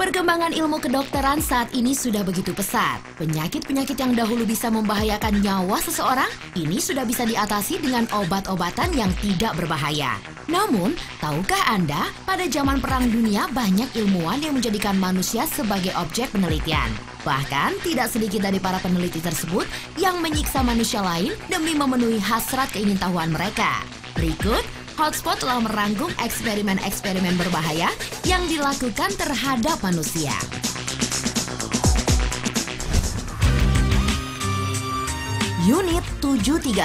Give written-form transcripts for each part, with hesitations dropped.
Perkembangan ilmu kedokteran saat ini sudah begitu pesat. Penyakit-penyakit yang dahulu bisa membahayakan nyawa seseorang, ini sudah bisa diatasi dengan obat-obatan yang tidak berbahaya. Namun, tahukah Anda, pada zaman Perang Dunia banyak ilmuwan yang menjadikan manusia sebagai objek penelitian. Bahkan, tidak sedikit dari para peneliti tersebut yang menyiksa manusia lain demi memenuhi hasrat keingintahuan mereka. Berikut, Hotspot telah merangkum eksperimen-eksperimen berbahaya yang dilakukan terhadap manusia. Unit 731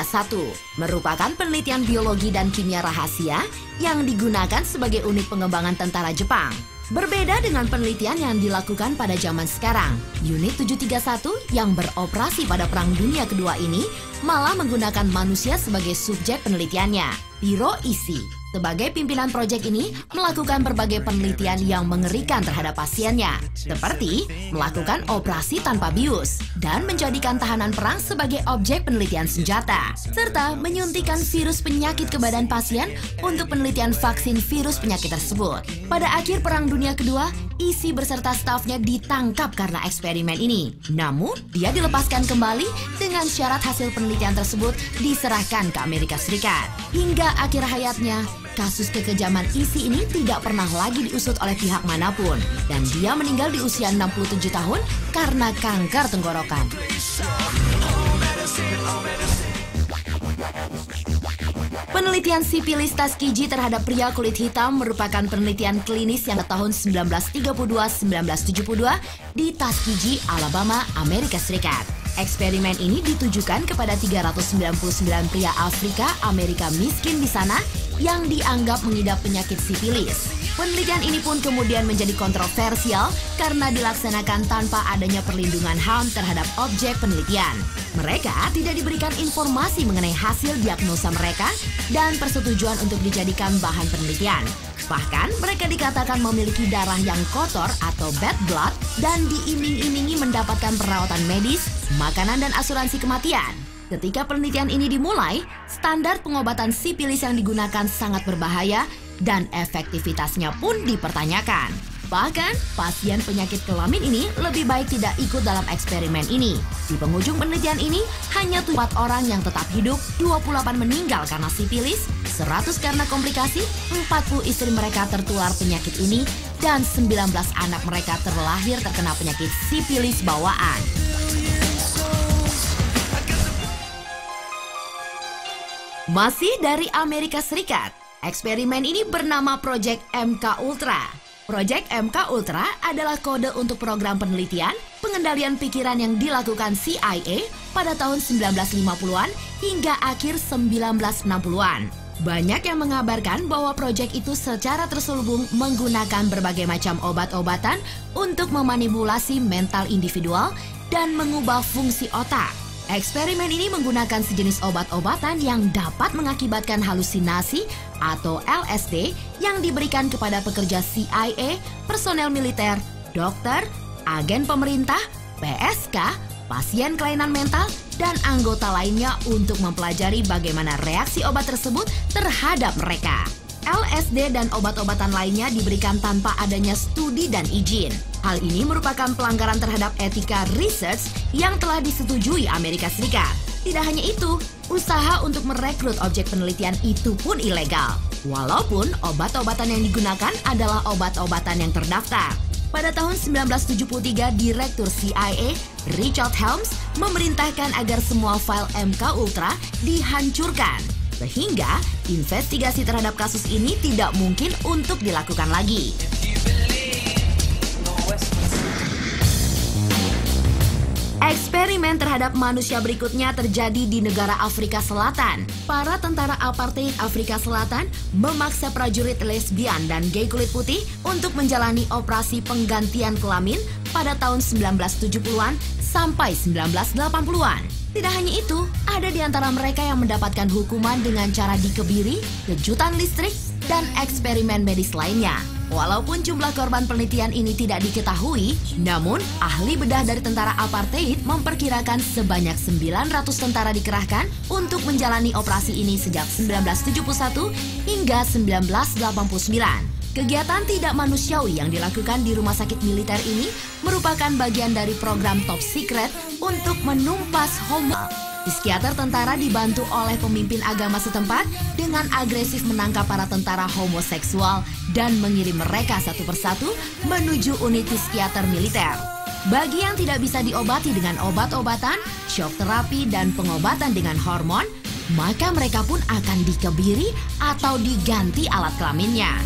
merupakan penelitian biologi dan kimia rahasia yang digunakan sebagai unit pengembangan tentara Jepang. Berbeda dengan penelitian yang dilakukan pada zaman sekarang, Unit 731 yang beroperasi pada Perang Dunia Kedua ini malah menggunakan manusia sebagai subjek penelitiannya. Hiro Ishii sebagai pimpinan proyek ini melakukan berbagai penelitian yang mengerikan terhadap pasiennya, seperti melakukan operasi tanpa bius dan menjadikan tahanan perang sebagai objek penelitian senjata, serta menyuntikkan virus penyakit ke badan pasien untuk penelitian vaksin virus penyakit tersebut. Pada akhir Perang Dunia Kedua, Ishii beserta stafnya ditangkap karena eksperimen ini. Namun, dia dilepaskan kembali dengan syarat hasil penelitian tersebut diserahkan ke Amerika Serikat. Hingga akhir hayatnya, kasus kekejaman Ishii ini tidak pernah lagi diusut oleh pihak manapun. Dan dia meninggal di usia 67 tahun karena kanker tenggorokan. Penelitian sipilis Tuskegee terhadap pria kulit hitam merupakan penelitian klinis yang tahun 1932-1972 di Tuskegee, Alabama, Amerika Serikat. Eksperimen ini ditujukan kepada 399 pria Afrika Amerika miskin di sana yang dianggap mengidap penyakit sipilis. Penelitian ini pun kemudian menjadi kontroversial karena dilaksanakan tanpa adanya perlindungan HAM terhadap objek penelitian. Mereka tidak diberikan informasi mengenai hasil diagnosa mereka dan persetujuan untuk dijadikan bahan penelitian. Bahkan mereka dikatakan memiliki darah yang kotor atau bad blood dan diiming-imingi mendapatkan perawatan medis, makanan dan asuransi kematian. Ketika penelitian ini dimulai, standar pengobatan sipilis yang digunakan sangat berbahaya dan efektivitasnya pun dipertanyakan. Bahkan, pasien penyakit kelamin ini lebih baik tidak ikut dalam eksperimen ini. Di penghujung penelitian ini, hanya 4 orang yang tetap hidup, 28 meninggal karena sipilis, 100 karena komplikasi, 40 istri mereka tertular penyakit ini, dan 19 anak mereka terlahir terkena penyakit sipilis bawaan. Masih dari Amerika Serikat, eksperimen ini bernama Project MK Ultra. Project MK Ultra adalah kode untuk program penelitian pengendalian pikiran yang dilakukan CIA pada tahun 1950-an hingga akhir 1960-an. Banyak yang mengabarkan bahwa proyek itu secara terselubung menggunakan berbagai macam obat-obatan untuk memanipulasi mental individual dan mengubah fungsi otak. Eksperimen ini menggunakan sejenis obat-obatan yang dapat mengakibatkan halusinasi atau LSD yang diberikan kepada pekerja CIA, personel militer, dokter, agen pemerintah, PSK, pasien kelainan mental, dan anggota lainnya untuk mempelajari bagaimana reaksi obat tersebut terhadap mereka. LSD dan obat-obatan lainnya diberikan tanpa adanya studi dan izin. Hal ini merupakan pelanggaran terhadap etika research yang telah disetujui Amerika Serikat. Tidak hanya itu, usaha untuk merekrut objek penelitian itu pun ilegal. Walaupun obat-obatan yang digunakan adalah obat-obatan yang terdaftar. Pada tahun 1973, Direktur CIA, Richard Helms, memerintahkan agar semua file MK Ultra dihancurkan. Sehingga investigasi terhadap kasus ini tidak mungkin untuk dilakukan lagi. Eksperimen terhadap manusia berikutnya terjadi di negara Afrika Selatan. Para tentara apartheid Afrika Selatan memaksa prajurit lesbian dan gay kulit putih untuk menjalani operasi penggantian kelamin pada tahun 1970-an sampai 1980-an. Tidak hanya itu, ada di antara mereka yang mendapatkan hukuman dengan cara dikebiri, kejutan listrik, dan eksperimen medis lainnya. Walaupun jumlah korban penelitian ini tidak diketahui, namun ahli bedah dari tentara apartheid memperkirakan sebanyak 900 tentara dikerahkan untuk menjalani operasi ini sejak 1971 hingga 1989. Kegiatan tidak manusiawi yang dilakukan di rumah sakit militer ini merupakan bagian dari program top secret untuk menumpas homo. Psikiater tentara dibantu oleh pemimpin agama setempat dengan agresif menangkap para tentara homoseksual dan mengirim mereka satu persatu menuju unit psikiater militer. Bagi yang tidak bisa diobati dengan obat-obatan, shock terapi, dan pengobatan dengan hormon, maka mereka pun akan dikebiri atau diganti alat kelaminnya.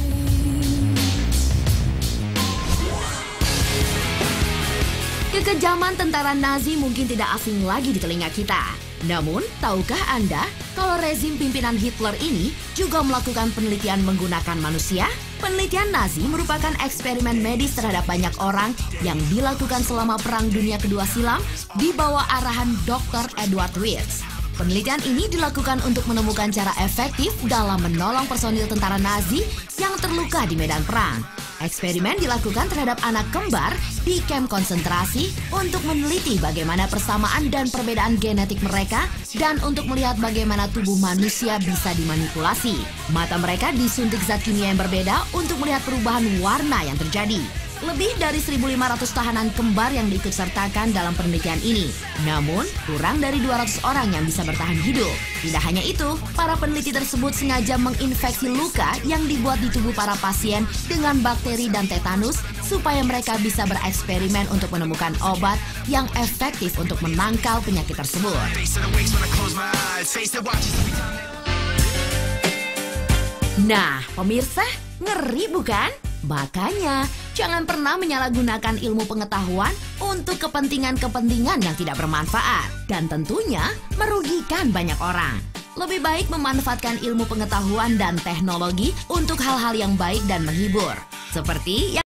Kekejaman tentara Nazi mungkin tidak asing lagi di telinga kita. Namun, tahukah Anda kalau rezim pimpinan Hitler ini juga melakukan penelitian menggunakan manusia? Penelitian Nazi merupakan eksperimen medis terhadap banyak orang yang dilakukan selama Perang Dunia Kedua silam di bawah arahan Dr. Edward Ritz. Penelitian ini dilakukan untuk menemukan cara efektif dalam menolong personil tentara Nazi yang terluka di medan perang. Eksperimen dilakukan terhadap anak kembar di kamp konsentrasi untuk meneliti bagaimana persamaan dan perbedaan genetik mereka dan untuk melihat bagaimana tubuh manusia bisa dimanipulasi. Mata mereka disuntik zat kimia yang berbeda untuk melihat perubahan warna yang terjadi. Lebih dari 1.500 tahanan kembar yang diikutsertakan dalam penelitian ini. Namun, kurang dari 200 orang yang bisa bertahan hidup. Tidak hanya itu, para peneliti tersebut sengaja menginfeksi luka yang dibuat di tubuh para pasien dengan bakteri dan tetanus supaya mereka bisa bereksperimen untuk menemukan obat yang efektif untuk menangkal penyakit tersebut. Nah, pemirsa, ngeri bukan? Makanya, jangan pernah menyalahgunakan ilmu pengetahuan untuk kepentingan-kepentingan yang tidak bermanfaat dan tentunya merugikan banyak orang. Lebih baik memanfaatkan ilmu pengetahuan dan teknologi untuk hal-hal yang baik dan menghibur. Seperti yang